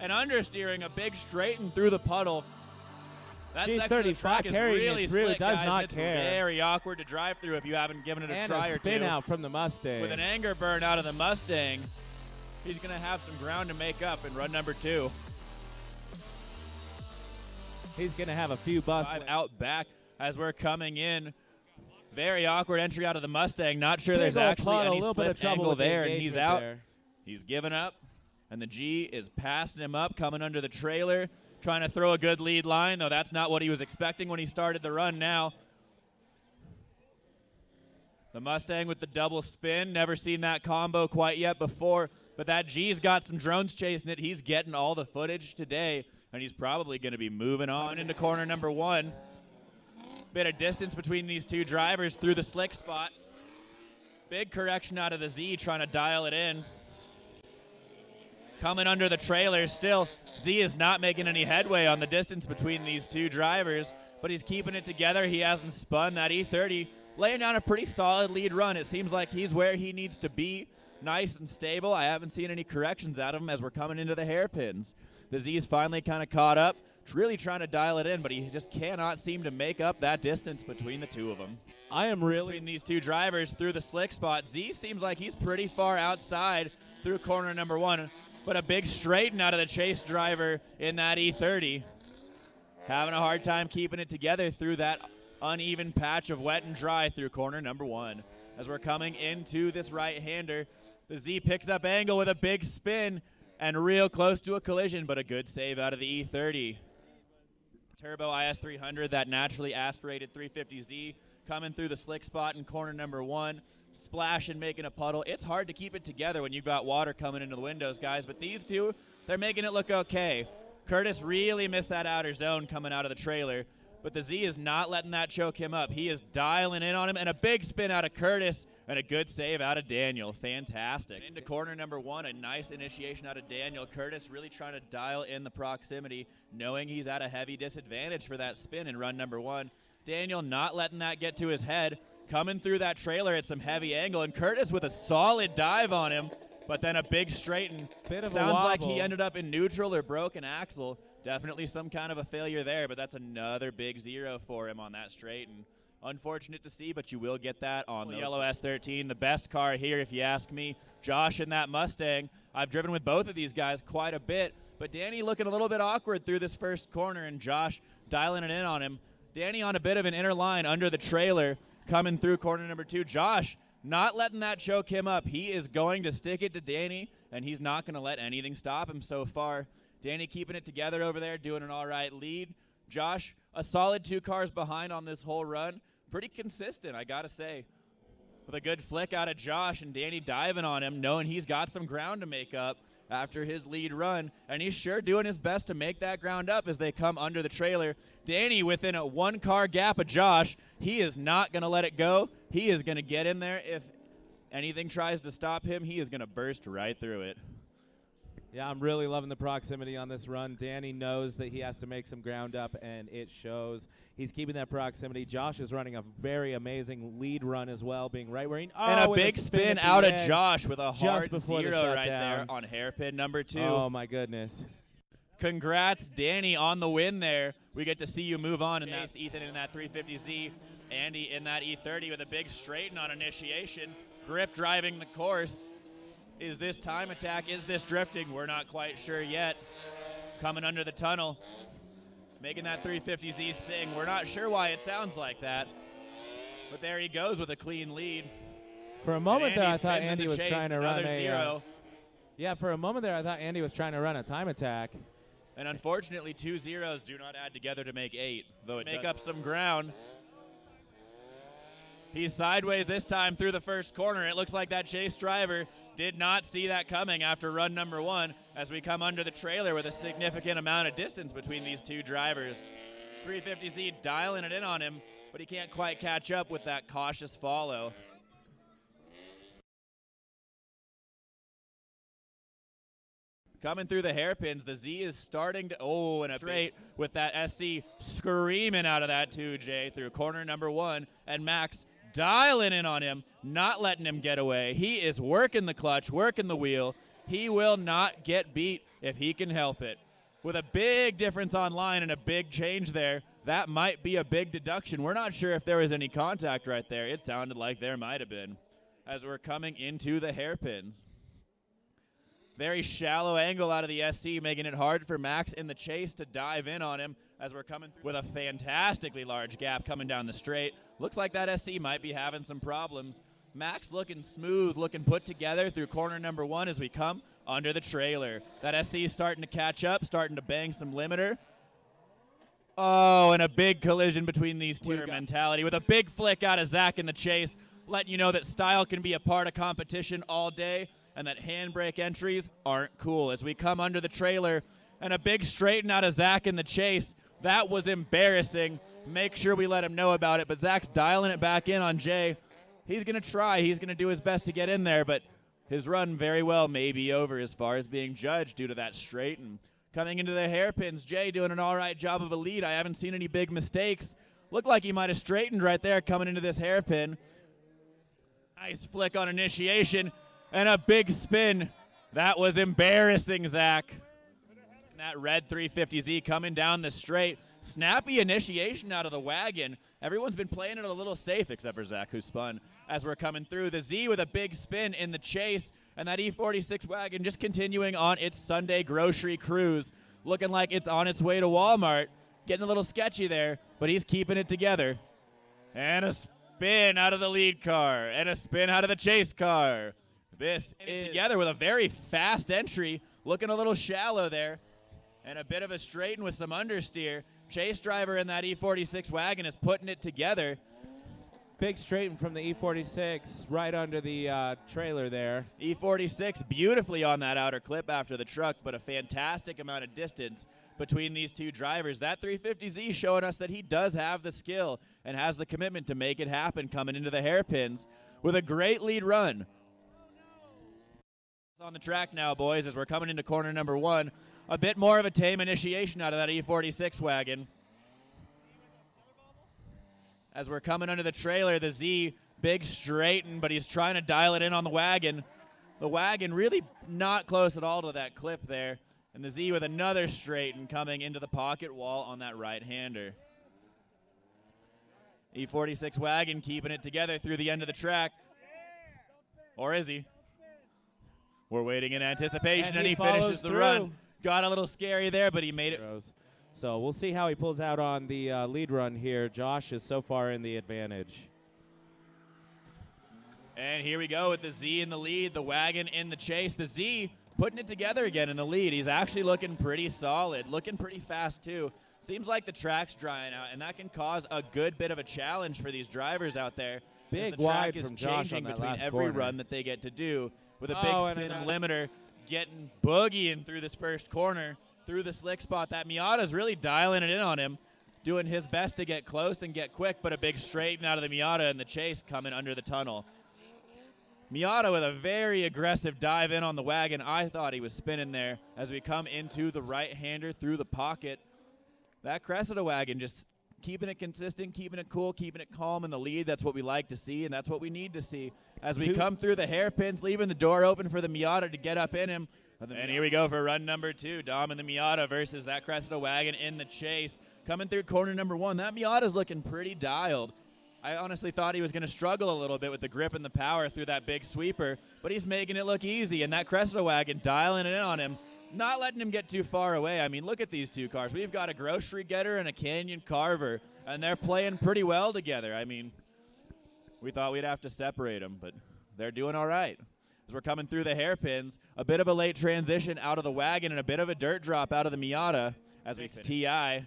and understeering a big straighten through the puddle. That section of the track is carrying really it through, slick, does guys. not It's care. very awkward to drive through if you haven't given it a try or two. And a spin out from the Mustang. With an anger burn out of the Mustang, he's going to have some ground to make up in run number 2. He's going to have a few busts. Out back as we're coming in. Very awkward entry out of the Mustang. Not sure there's actually any slip angle there, and he's out. He's given up, and the G is passing him up, coming under the trailer, trying to throw a good lead line, though that's not what he was expecting when he started the run now. The Mustang with the double spin. Never seen that combo quite yet before, but that G's got some drones chasing it. He's getting all the footage today, and he's probably going to be moving on into corner number 1. Bit of distance between these two drivers through the slick spot. Big correction out of the Z, trying to dial it in. Coming under the trailer still. Z is not making any headway on the distance between these two drivers, but he's keeping it together. He hasn't spun. That E30 laying down a pretty solid lead run. It seems like he's where he needs to be, nice and stable. I haven't seen any corrections out of him as we're coming into the hairpins. The Z's finally kind of caught up, really trying to dial it in, but he just cannot seem to make up that distance between the two of them. I am really between these two drivers through the slick spot. Z seems like he's pretty far outside through corner number 1, but a big straighten out of the chase driver in that E30. Having a hard time keeping it together through that uneven patch of wet and dry through corner number 1. As we're coming into this right-hander, the Z picks up angle with a big spin and real close to a collision, but a good save out of the E30. Turbo IS300, that naturally aspirated 350Z, coming through the slick spot in corner number 1, splashing, making a puddle. It's hard to keep it together when you've got water coming into the windows, guys, but these two, they're making it look okay. Curtis really missed that outer zone coming out of the trailer, but the Z is not letting that choke him up. He is dialing in on him, and a big spin out of Curtis, and a good save out of Daniel. Fantastic. Into corner number 1, a nice initiation out of Daniel. Curtis really trying to dial in the proximity, knowing he's at a heavy disadvantage for that spin in run number 1. Daniel not letting that get to his head, coming through that trailer at some heavy angle, and Curtis with a solid dive on him, but then a big straighten. Sounds like he ended up in neutral or broken axle. Definitely some kind of a failure there, but that's another big 0 for him on that straighten. Unfortunate to see, but you will get that on the yellow S13. The best car here, if you ask me. Josh in that Mustang. I've driven with both of these guys quite a bit, but Danny looking a little bit awkward through this first corner, and Josh dialing it in on him. Danny on a bit of an inner line under the trailer, coming through corner number 2. Josh not letting that choke him up. He is going to stick it to Danny, and he's not going to let anything stop him so far. Danny keeping it together over there, doing an all right lead. Josh, a solid 2 cars behind on this whole run. Pretty consistent, I got to say. With a good flick out of Josh, and Danny diving on him, knowing he's got some ground to make up after his lead run, and he's sure doing his best to make that ground up as they come under the trailer. Danny within a 1-car gap of Josh. He is not going to let it go. He is going to get in there. If anything tries to stop him, he is going to burst right through it. Yeah, I'm really loving the proximity on this run. Danny knows that he has to make some ground up, and it shows. He's keeping that proximity. Josh is running a very amazing lead run as well, being right where he... and a big spin out of Josh with a hard 0 right there on hairpin number 2. Oh, my goodness. Congrats, Danny, on the win there. We get to see you move on in that. Ethan in that 350Z. Andy in that E30 with a big straighten on initiation. Grip driving the course. Is this time attack? Is this drifting? We're not quite sure yet. Coming under the tunnel, making that 350Z sing. We're not sure why it sounds like that, but there he goes with a clean lead. For a moment there, I thought Andy was trying to run a 0. Yeah, for a moment there, I thought Andy was trying to run a time attack. And unfortunately, 2 zeros do not add together to make 8, though it make up some ground. He's sideways this time through the first corner. It looks like that chase driver did not see that coming after run number 1 as we come under the trailer with a significant amount of distance between these two drivers. 350Z dialing it in on him, but he can't quite catch up with that cautious follow. Coming through the hairpins, the Z is starting to, and a straight with that SC screaming out of that 2J through corner number 1, and Max dialing in on him, not letting him get away. He is working the clutch, working the wheel, He will not get beat if he can help it. With a big difference on line and a big change there, that might be a big deduction. We're not sure if there was any contact right there. It sounded like there might have been as we're coming into the hairpins. Very shallow angle out of the SC, making it hard for Max in the chase to dive in on him as we're coming with a fantastically large gap coming down the straight. Looks like that SC might be having some problems. Max looking smooth, looking put together through corner number 1 as we come under the trailer. That SC is starting to catch up, starting to bang some limiter. Oh, and a big collision between these two. Mentality with a big flick out of Zach in the chase, letting you know that style can be a part of competition all day and that handbrake entries aren't cool. As we come under the trailer and a big straighten out of Zach in the chase. That was embarrassing. Make sure we let him know about it, but Zach's dialing it back in on Jay. He's going to try. He's going to do his best to get in there, but his run very well may be over as far as being judged due to that straight. And coming into the hairpins, Jay doing an all right job of a lead. I haven't seen any big mistakes. Looked like he might have straightened right there coming into this hairpin. Nice flick on initiation and a big spin. That was embarrassing, Zach. That red 350Z coming down the straight. Snappy initiation out of the wagon. Everyone's been playing it a little safe except for Zach, who spun as we're coming through. The Z with a big spin in the chase, and that E46 wagon just continuing on its Sunday grocery cruise, looking like it's on its way to Walmart. Getting a little sketchy there, but he's keeping it together. And a spin out of the lead car, and a spin out of the chase car. This is together with a very fast entry, looking a little shallow there, and a bit of a straighten with some understeer. Chase driver in that E46 wagon is putting it together. Big straighten from the E46 right under the trailer there. E46 beautifully on that outer clip after the truck, but a fantastic amount of distance between these two drivers. That 350Z showing us that he does have the skill and has the commitment to make it happen coming into the hairpins with a great lead run. On the track now, boys, as we're coming into corner number 1. A bit more of a tame initiation out of that E46 wagon. As we're coming under the trailer, the Z, big straighten, but he's trying to dial it in on the wagon. The wagon really not close at all to that clip there. And the Z with another straighten coming into the pocket wall on that right-hander. E46 wagon keeping it together through the end of the track. Or is he? We're waiting in anticipation, and he finishes the run. Got a little scary there, but he made it. So we'll see how he pulls out on the lead run here. Josh is so far in the advantage. And here we go with the Z in the lead, the wagon in the chase. The Z putting it together again in the lead. He's actually looking pretty solid, looking pretty fast too. Seems like the track's drying out, and that can cause a good bit of a challenge for these drivers out there. Big the track wide is from Josh changing on that between last every corner. run that they get to do. With a big spin and limiter, getting boogieing through this first corner, through the slick spot. That Miata's really dialing it in on him, doing his best to get close and get quick, but a big straighten out of the Miata in the chase coming under the tunnel. Miata with a very aggressive dive in on the wagon. I thought he was spinning there as we come into the right-hander through the pocket. That Cressida wagon just keeping it consistent, keeping it cool, keeping it calm in the lead. That's what we like to see, and that's what we need to see. As we come through the hairpins, leaving the door open for the Miata to get up in him. And here we go for run number 2. Dom and the Miata versus that Cressida wagon in the chase. Coming through corner number 1. That Miata's looking pretty dialed. I honestly thought he was going to struggle a little bit with the grip and the power through that big sweeper, but he's making it look easy, and that Cressida wagon dialing it in on him, not letting him get too far away. I mean, look at these two cars. We've got a grocery getter and a Canyon Carver, and they're playing pretty well together. I mean, we thought we'd have to separate them, but they're doing all right. As we're coming through the hairpins, a bit of a late transition out of the wagon and a bit of a dirt drop out of the Miata as we TI.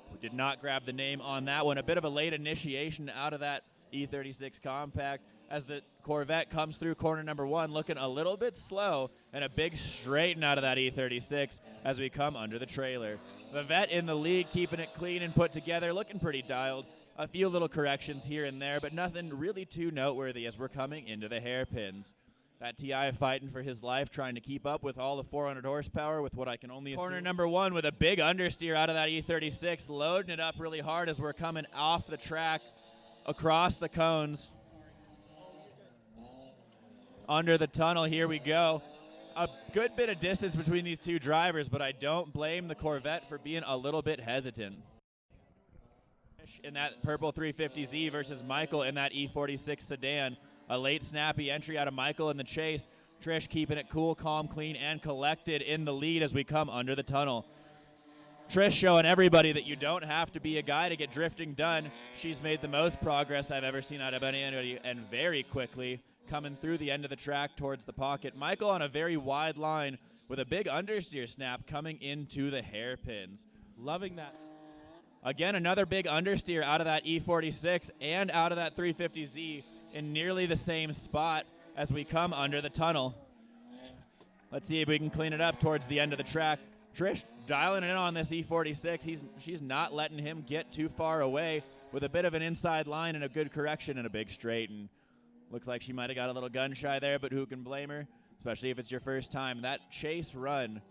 We did not grab the name on that one. A bit of a late initiation out of that E36 compact as the Corvette comes through corner number 1, looking a little bit slow, and a big straighten out of that E36 as we come under the trailer. The Vet in the lead, keeping it clean and put together, looking pretty dialed. A few little corrections here and there, but nothing really too noteworthy as we're coming into the hairpins. That TI fighting for his life, trying to keep up with all the 400 horsepower with what I can only assume. Corner number 1 with a big understeer out of that E36, loading it up really hard as we're coming off the track, across the cones. Under the tunnel, here we go. a good bit of distance between these two drivers, but I don't blame the Corvette for being a little bit hesitant. In that purple 350Z versus Michael in that E46 sedan. A late snappy entry out of Michael in the chase. Trish keeping it cool, calm, clean, and collected in the lead as we come under the tunnel. Trish showing everybody that you don't have to be a guy to get drifting done. She's made the most progress I've ever seen out of anybody, and very quickly coming through the end of the track towards the pocket. Michael on a very wide line with a big understeer snap coming into the hairpins. Loving that. Again, another big understeer out of that E46 and out of that 350Z in nearly the same spot as we come under the tunnel. Let's see if we can clean it up towards the end of the track. Trish dialing in on this E46. She's not letting him get too far away with a bit of an inside line and a good correction and a big straight. And looks like she might have got a little gun shy there, but who can blame her? Especially if it's your first time. That chase run,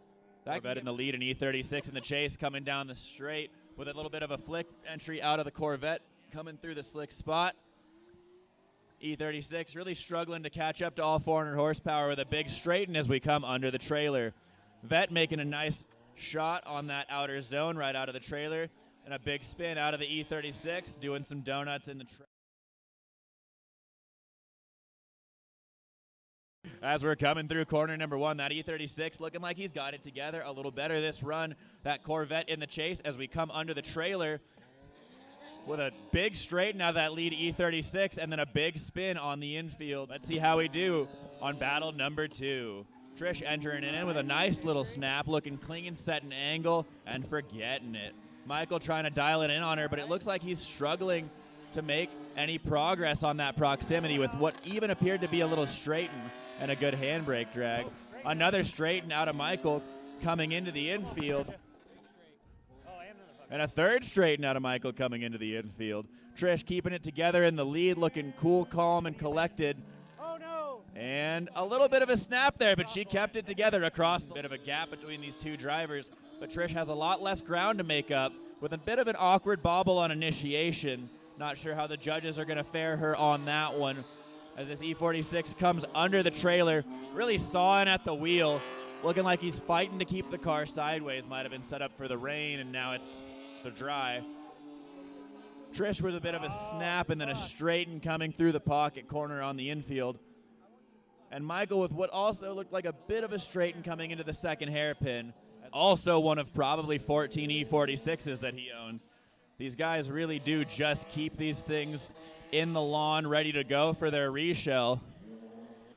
that Corvette in the lead, and E36 in the chase coming down the straight with a little bit of a flick entry out of the Corvette coming through the slick spot. E36 really struggling to catch up to all 400 horsepower with a big straighten as we come under the trailer. Vet making a nice shot on that outer zone right out of the trailer, and a big spin out of the E36, doing some donuts in the trailer. As we're coming through corner number one, that E36 looking like he's got it together a little better this run. That Corvette in the chase as we come under the trailer with a big straighten out of that lead E36 and then a big spin on the infield. Let's see how we do on battle number two. Trish entering it in with a nice little snap, looking clean, setting angle, and forgetting it. Michael trying to dial it in on her, but it looks like he's struggling to make any progress on that proximity with what even appeared to be a little straighten and a good handbrake drag. Another straighten out of Michael coming into the infield. And a third straighten out of Michael coming into the infield. Trish keeping it together in the lead, looking cool, calm, and collected. Oh, no. And a little bit of a snap there, but she kept it together across a bit of a gap between these two drivers. But Trish has a lot less ground to make up with a bit of an awkward bobble on initiation. Not sure how the judges are going to fare her on that one. As this E46 comes under the trailer, really sawing at the wheel, looking like he's fighting to keep the car sideways. Might have been set up for the rain, and now it's the dry. Trish with a bit of a snap and then a straighten coming through the pocket corner on the infield. And Michael with what also looked like a bit of a straighten coming into the second hairpin. Also one of probably 14 E46s that he owns. These guys really do just keep these things in the lawn ready to go for their reshell.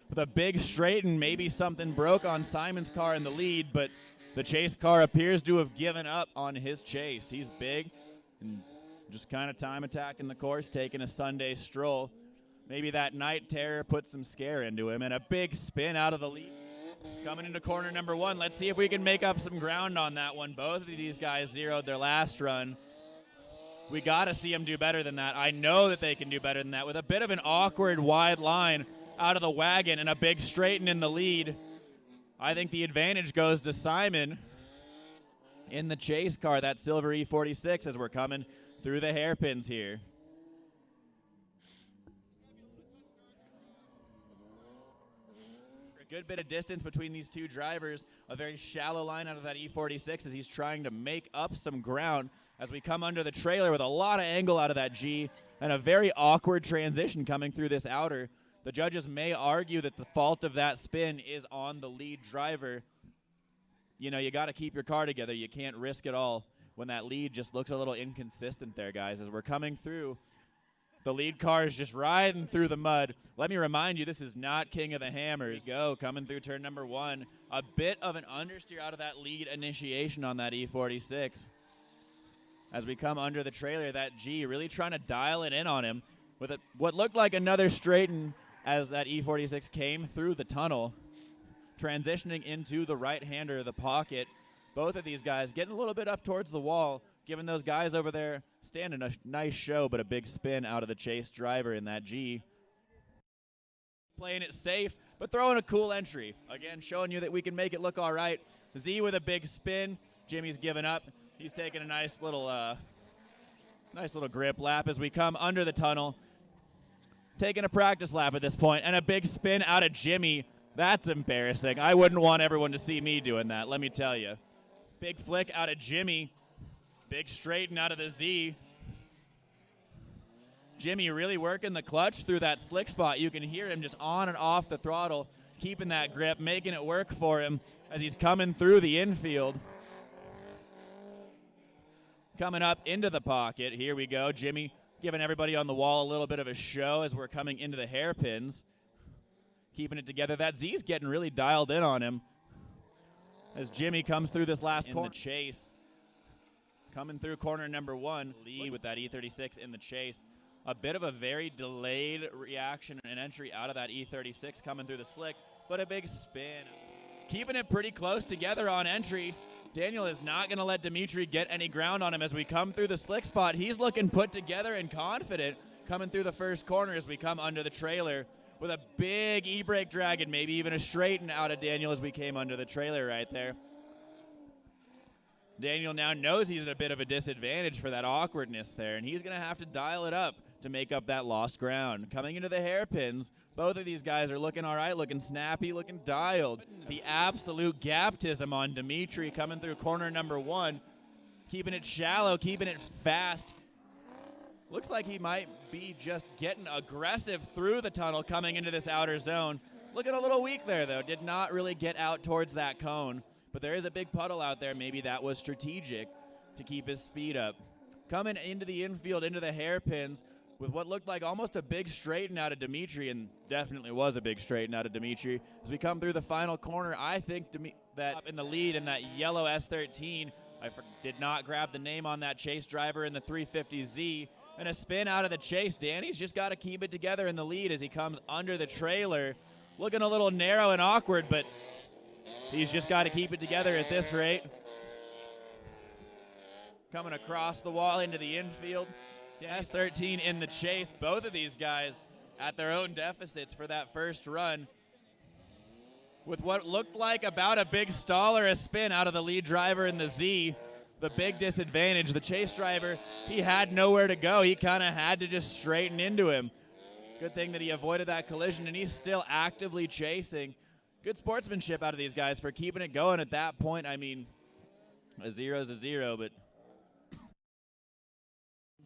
With a big straighten, maybe something broke on Simon's car in the lead, but the chase car appears to have given up on his chase. He's big and just kind of time attacking the course, taking a Sunday stroll. Maybe that night terror put some scare into him, and a big spin out of the lead. Coming into corner number one. Let's see if we can make up some ground on that one. Both of these guys zeroed their last run. We got to see them do better than that. I know that they can do better than that with a bit of an awkward wide line out of the wagon and a big straighten in the lead. I think the advantage goes to Simon in the chase car, that silver E46, as we're coming through the hairpins here. A good bit of distance between these two drivers. A very shallow line out of that E46 as he's trying to make up some ground as we come under the trailer with a lot of angle out of that G and a very awkward transition coming through this outer. The judges may argue that the fault of that spin is on the lead driver. You know, you got to keep your car together. You can't risk it all when that lead just looks a little inconsistent there, guys. As we're coming through, the lead car is just riding through the mud. Let me remind you, this is not King of the Hammers. Go, coming through turn number one. A bit of an understeer out of that lead initiation on that E46. As we come under the trailer, that G really trying to dial it in on him with what looked like another straighten as that E46 came through the tunnel, transitioning into the right-hander of the pocket. Both of these guys getting a little bit up towards the wall, giving those guys over there standing a nice show, but a big spin out of the chase driver in that G. Playing it safe, but throwing a cool entry. Again, showing you that we can make it look all right. Z with a big spin. Jimmy's giving up. He's taking a nice little grip lap as we come under the tunnel. Taking a practice lap at this point, and a big spin out of Jimmy. That's embarrassing. I wouldn't want everyone to see me doing that, let me tell you. Big flick out of Jimmy. Big straighten out of the Z. Jimmy really working the clutch through that slick spot. You can hear him just on and off the throttle, keeping that grip, making it work for him as he's coming through the infield. Coming up into the pocket. Here we go. Jimmy giving everybody on the wall a little bit of a show as we're coming into the hairpins. Keeping it together. That Z's getting really dialed in on him as Jimmy comes through this last corner. In the chase. Coming through corner number 1. Lead with that E36 in the chase. A bit of a very delayed reaction and entry out of that E36 coming through the slick, but a big spin. Keeping it pretty close together on entry. Daniel is not going to let Dimitri get any ground on him as we come through the slick spot. He's looking put together and confident coming through the first corner as we come under the trailer with a big e-brake drag and maybe even a straighten out of Daniel as we came under the trailer right there. Daniel now knows he's at a bit of a disadvantage for that awkwardness there, and he's going to have to dial it up to make up that lost ground. Coming into the hairpins, both of these guys are looking all right, looking snappy, looking dialed. The absolute gaptism on Dimitri coming through corner number 1, keeping it shallow, keeping it fast. Looks like he might be just getting aggressive through the tunnel coming into this outer zone. Looking a little weak there, though. Did not really get out towards that cone. But there is a big puddle out there. Maybe that was strategic to keep his speed up. Coming into the infield, into the hairpins, with what looked like almost a big straighten out of Dimitri, and definitely was a big straighten out of Dimitri. As we come through the final corner, I think that up in the lead in that yellow S13, I did not grab the name on that chase driver in the 350Z, and a spin out of the chase. Danny's just got to keep it together in the lead as he comes under the trailer. Looking a little narrow and awkward, but he's just got to keep it together at this rate. Coming across the wall into the infield. S13 in the chase. Both of these guys at their own deficits for that first run. With what looked like about a big stall or a spin out of the lead driver in the Z. The big disadvantage, the chase driver, he had nowhere to go. He kind of had to just straighten into him. Good thing that he avoided that collision, and he's still actively chasing. Good sportsmanship out of these guys for keeping it going at that point. I mean, a 0's a 0, but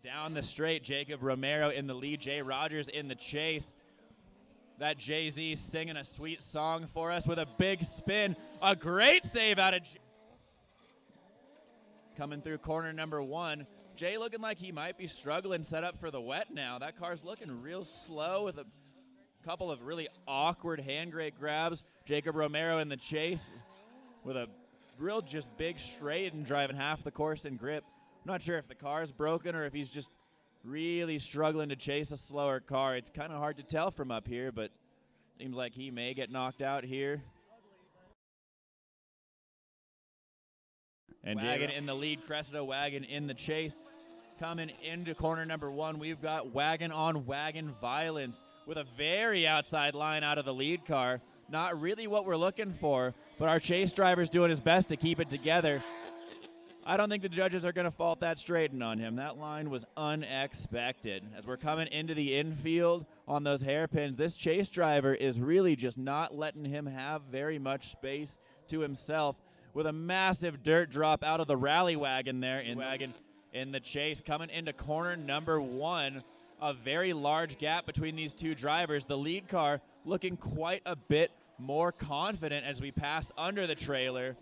down the straight, Jacob Romero in the lead, Jay Rogers in the chase. That Jay-Z singing a sweet song for us with a big spin. A great save out of coming through corner number 1. Jay looking like he might be struggling set up for the wet now. That car's looking real slow with a couple of really awkward hand grate grabs. Jacob Romero in the chase with a real just big straight and driving half the course in grip. I'm not sure if the car's broken or if he's just really struggling to chase a slower car. It's kind of hard to tell from up here, but seems like he may get knocked out here. And Wagon in the lead, Cressida Wagon in the chase. Coming into corner number 1, we've got wagon on wagon violence with a very outside line out of the lead car. Not really what we're looking for, but our chase driver's doing his best to keep it together. I don't think the judges are going to fault that straighten on him. That line was unexpected. As we're coming into the infield on those hairpins, this chase driver is really just not letting him have very much space to himself with a massive dirt drop out of the rally wagon there. In the chase, coming into corner number 1. A very large gap between these two drivers. The lead car looking quite a bit more confident as we pass under the trailer.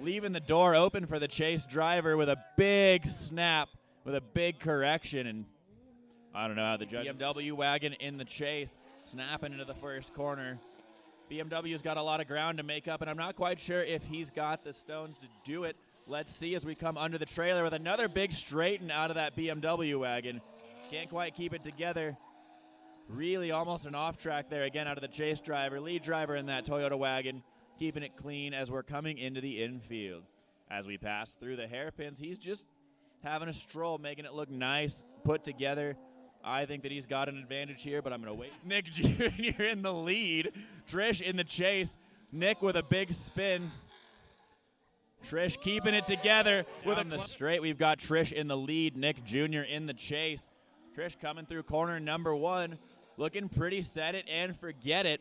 Leaving the door open for the chase driver with a big snap, with a big correction. And I don't know how the judge. BMW wagon in the chase, snapping into the first corner. BMW's got a lot of ground to make up, and I'm not quite sure if he's got the stones to do it. Let's see as we come under the trailer with another big straighten out of that BMW wagon. Can't quite keep it together. Really almost an off track there again out of the chase driver. Lead driver in that Toyota wagon, keeping it clean as we're coming into the infield. As we pass through the hairpins, he's just having a stroll, making it look nice, put together. I think that he's got an advantage here, but I'm going to wait. Nick Jr. in the lead. Trish in the chase. Nick with a big spin. Trish keeping it together on the straight. We've got Trish in the lead. Nick Jr. in the chase. Trish coming through corner number 1. looking pretty set it and forget it.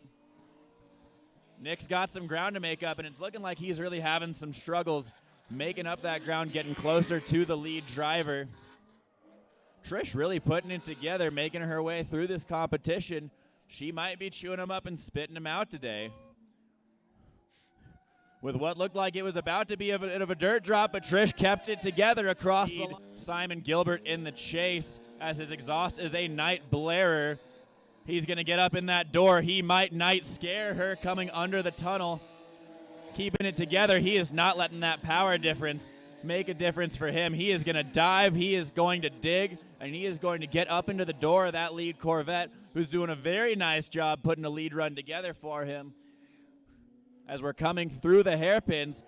Nick's got some ground to make up, and it's looking like he's really having some struggles making up that ground, getting closer to the lead driver. Trish really putting it together, making her way through this competition. She might be chewing them up and spitting them out today. With what looked like it was about to be a bit of a dirt drop, but Trish kept it together across the line. Simon Gilbert in the chase as his exhaust is a night blarer. He's going to get up in that door. He might night scare her coming under the tunnel. Keeping it together, he is not letting that power difference make a difference for him. He is going to dive, he is going to dig, and he is going to get up into the door of that lead Corvette, who's doing a very nice job putting a lead run together for him. As we're coming through the hairpins,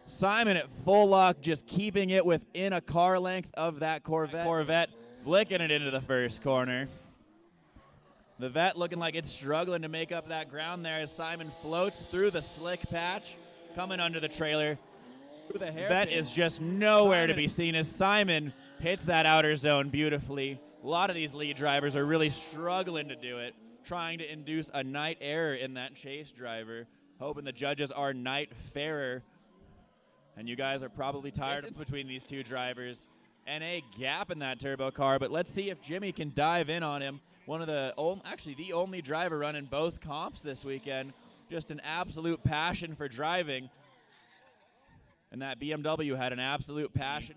Simon at full lock, just keeping it within a car length of that Corvette, flicking it into the first corner. The Vet looking like it's struggling to make up that ground there as Simon floats through the slick patch, coming under the trailer. The Vet is just nowhere to be seen as Simon hits that outer zone beautifully. A lot of these lead drivers are really struggling to do it, trying to induce a night error in that chase driver. Hoping the judges are night fairer. And you guys are probably tired between these two drivers. And a gap in that turbo car, but let's see if Jimmy can dive in on him. One of the, actually the only driver running both comps this weekend. Just an absolute passion for driving. And that BMW had an absolute passion.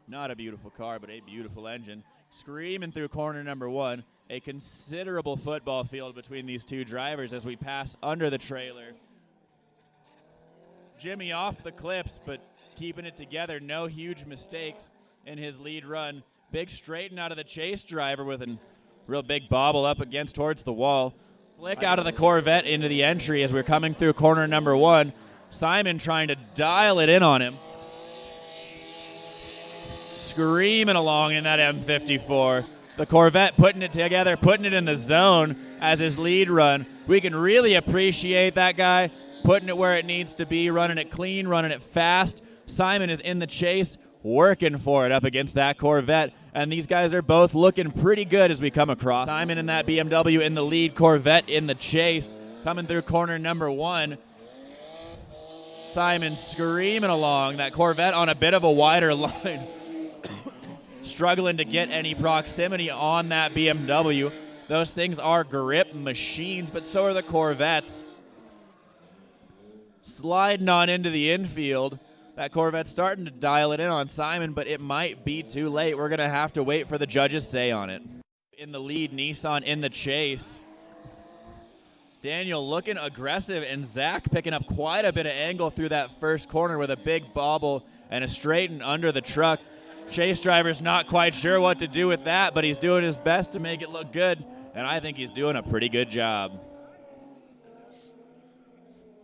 Not a beautiful car, but a beautiful engine. Screaming through corner number one. A considerable football field between these two drivers as we pass under the trailer. Jimmy off the clips, but keeping it together. No huge mistakes in his lead run. Big straighten out of the chase driver with a real big bobble up against towards the wall. Flick out of the Corvette into the entry as we're coming through corner number one. Simon trying to dial it in on him. Screaming along in that M54. The Corvette putting it together, putting it in the zone as his lead run. We can really appreciate that guy putting it where it needs to be, running it clean, running it fast. Simon is in the chase, working for it up against that Corvette. And these guys are both looking pretty good as we come across. Simon in that BMW in the lead, Corvette in the chase, coming through corner number one. Simon screaming along, that Corvette on a bit of a wider line. Struggling to get any proximity on that BMW. Those things are grip machines, but so are the Corvettes. Sliding on into the infield. That Corvette's starting to dial it in on Simon, but it might be too late. We're going to have to wait for the judges' say on it. In the lead, Nissan in the chase. Daniel looking aggressive, and Zach picking up quite a bit of angle through that first corner with a big bobble and a straighten under the truck. Chase driver's not quite sure what to do with that, but he's doing his best to make it look good, and I think he's doing a pretty good job.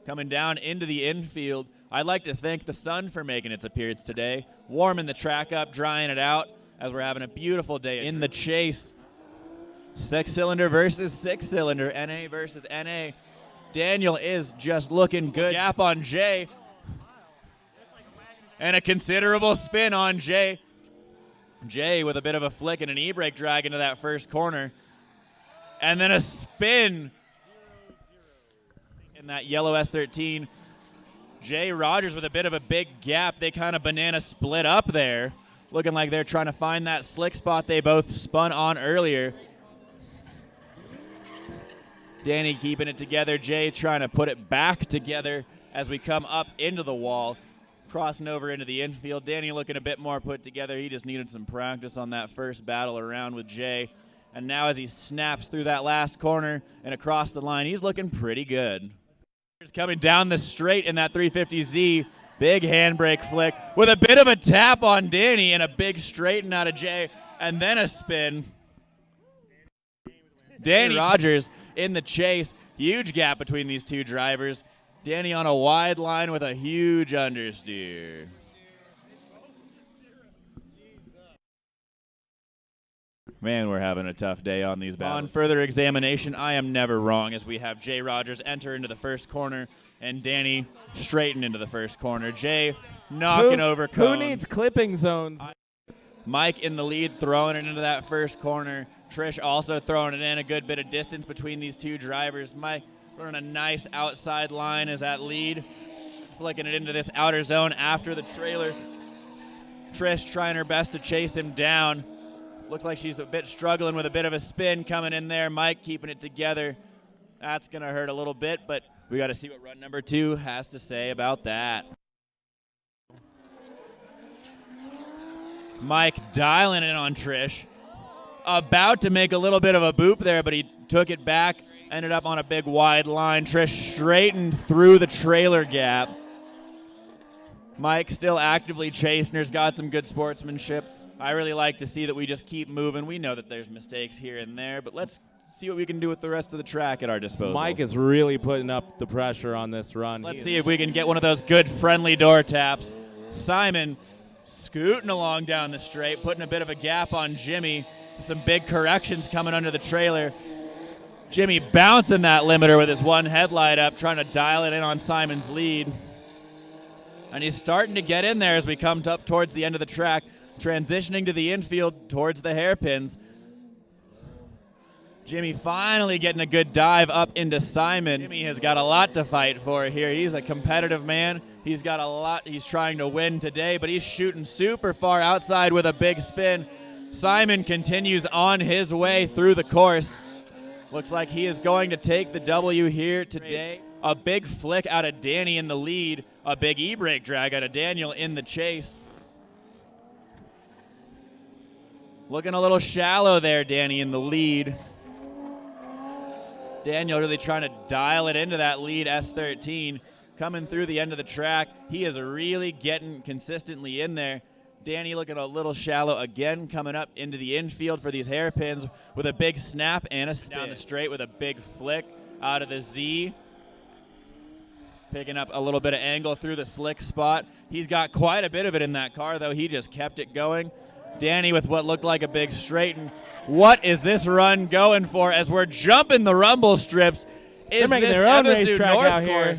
Coming down into the infield, I'd like to thank the sun for making its appearance today, warming the track up, drying it out, as we're having a beautiful day in the chase. Six-cylinder versus six-cylinder, NA versus NA. Daniel is just looking good. Gap on Jay. And a considerable spin on Jay. Jay with a bit of a flick and an e-brake drag into that first corner. And then a spin in that yellow S13. Jay Rogers with a bit of a big gap. They kind of banana split up there. Looking like they're trying to find that slick spot they both spun on earlier. Danny keeping it together. Jay trying to put it back together as we come up into the wall. Crossing over into the infield. Danny looking a bit more put together. He just needed some practice on that first battle around with Jay. And now as he snaps through that last corner and across the line, he's looking pretty good. He's coming down the straight in that 350Z. Big handbrake flick with a bit of a tap on Danny and a big straighten out of Jay. And then a spin. Danny Rogers in the chase. Huge gap between these two drivers. Danny on a wide line with a huge understeer. Man, we're having a tough day on these battles. On further examination, I am never wrong as we have Jay Rogers enter into the first corner and Danny straighten into the first corner. Jay knocking over cones. Who needs clipping zones? Mike in the lead, throwing it into that first corner. Trish also throwing it in, a good bit of distance between these two drivers. Mike running a nice outside line as that lead, flicking it into this outer zone after the trailer. Trish trying her best to chase him down. Looks like she's a bit struggling with a bit of a spin coming in there. Mike keeping it together. That's going to hurt a little bit, but we got to see what run number 2 has to say about that. Mike dialing in on Trish. About to make a little bit of a boop there, but he took it back. Ended up on a big wide line. Trish straightened through the trailer gap. Mike still actively chasing her's got some good sportsmanship. I really like to see that we just keep moving. We know that there's mistakes here and there, but let's see what we can do with the rest of the track at our disposal. Mike is really putting up the pressure on this run. Let's see if we can get one of those good friendly door taps. Simon scooting along down the straight, putting a bit of a gap on Jimmy. Some big corrections coming under the trailer. Jimmy bouncing that limiter with his one headlight up, trying to dial it in on Simon's lead. And he's starting to get in there as we come up towards the end of the track, transitioning to the infield towards the hairpins. Jimmy finally getting a good dive up into Simon. Jimmy has got a lot to fight for here. He's a competitive man. He's got a lot he's trying to win today, but he's shooting super far outside with a big spin. Simon continues on his way through the course. Looks like he is going to take the W here today. A big flick out of Danny in the lead. A big e-brake drag out of Daniel in the chase. Looking a little shallow there, Danny in the lead. Daniel really trying to dial it into that lead S13. Coming through the end of the track. He is really getting consistently in there. Danny looking a little shallow again, coming up into the infield for these hairpins with a big snap and a spin. Down the straight with a big flick out of the Z. Picking up a little bit of angle through the slick spot. He's got quite a bit of it in that car, though. He just kept it going. Danny with what looked like a big straighten. What is this run going for as we're jumping the rumble strips? They're making their own racetrack out here.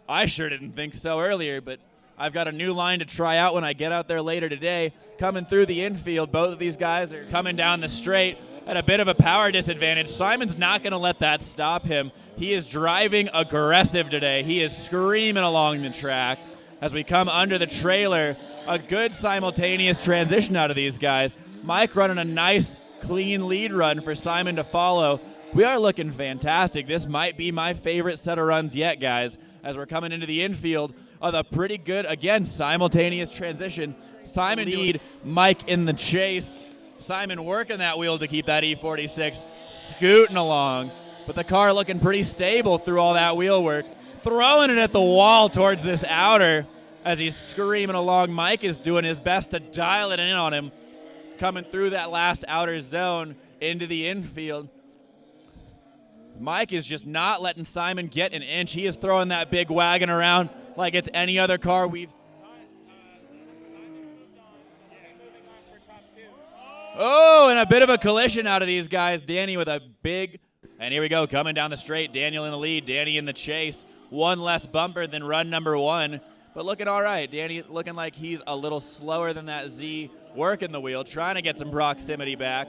I sure didn't think so earlier, but I've got a new line to try out when I get out there later today. Coming through the infield, both of these guys are coming down the straight at a bit of a power disadvantage. Simon's not going to let that stop him. He is driving aggressive today. He is screaming along the track as we come under the trailer. A good simultaneous transition out of these guys. Mike running a nice, clean lead run for Simon to follow. We are looking fantastic. This might be my favorite set of runs yet, guys, as we're coming into the infield of a pretty good, again, simultaneous transition. Simon lead, Mike in the chase. Simon working that wheel to keep that E46 scooting along, but the car looking pretty stable through all that wheel work. Throwing it at the wall towards this outer as he's screaming along. Mike is doing his best to dial it in on him, coming through that last outer zone into the infield. Mike is just not letting Simon get an inch. He is throwing that big wagon around like it's any other car we've. Oh, and a bit of a collision out of these guys. Danny with a big, and here we go, coming down the straight. Daniel in the lead, Danny in the chase. One less bumper than run number 1, but looking all right. Danny looking like he's a little slower than that Z, working the wheel, trying to get some proximity back.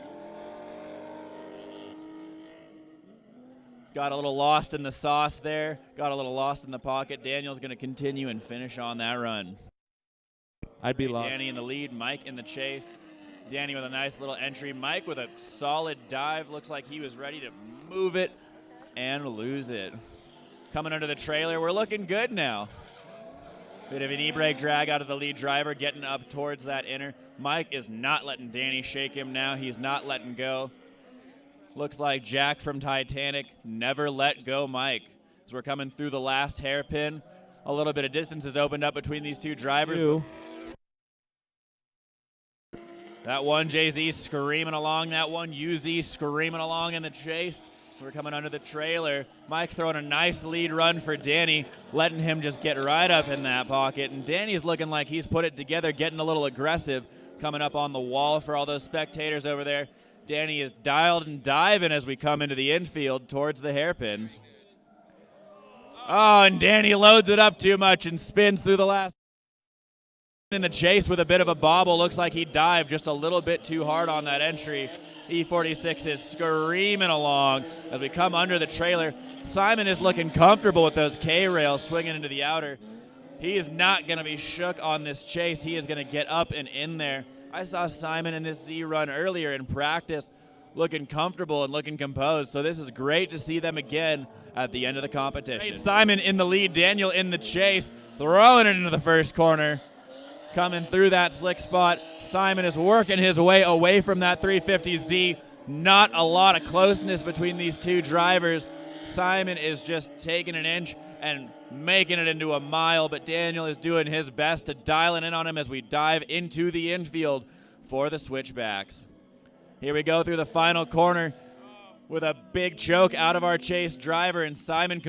Got a little lost in the sauce there. Got a little lost in the pocket. Daniel's going to continue and finish on that run. I'd be lost. Danny in the lead, Mike in the chase. Danny with a nice little entry. Mike with a solid dive. Looks like he was ready to move it and lose it. Coming under the trailer. We're looking good now. Bit of an e-brake drag out of the lead driver, getting up towards that inner. Mike is not letting Danny shake him now. He's not letting go. Looks like Jack from Titanic never let go Mike. As we're coming through the last hairpin, a little bit of distance has opened up between these two drivers. That one JZ screaming along, that one UZ screaming along in the chase. We're coming under the trailer. Mike throwing a nice lead run for Danny, letting him just get right up in that pocket. And Danny's looking like he's put it together, getting a little aggressive, coming up on the wall for all those spectators over there. Danny is dialed and diving as we come into the infield towards the hairpins. Oh, and Danny loads it up too much and spins through the last. In the chase with a bit of a bobble, looks like he dived just a little bit too hard on that entry. E46 is screaming along as we come under the trailer. Simon is looking comfortable with those K-rails swinging into the outer. He is not going to be shook on this chase. He is going to get up and in there. I saw Simon in this Z run earlier in practice looking comfortable and looking composed, so this is great to see them again at the end of the competition. Simon in the lead, Daniel in the chase, throwing it into the first corner. Coming through that slick spot, Simon is working his way away from that 350Z. Not a lot of closeness between these two drivers. Simon is just taking an inch and making it into a mile, but Daniel is doing his best to dial it in on him as we dive into the infield for the switchbacks. Here we go through the final corner with a big choke out of our chase driver, and Simon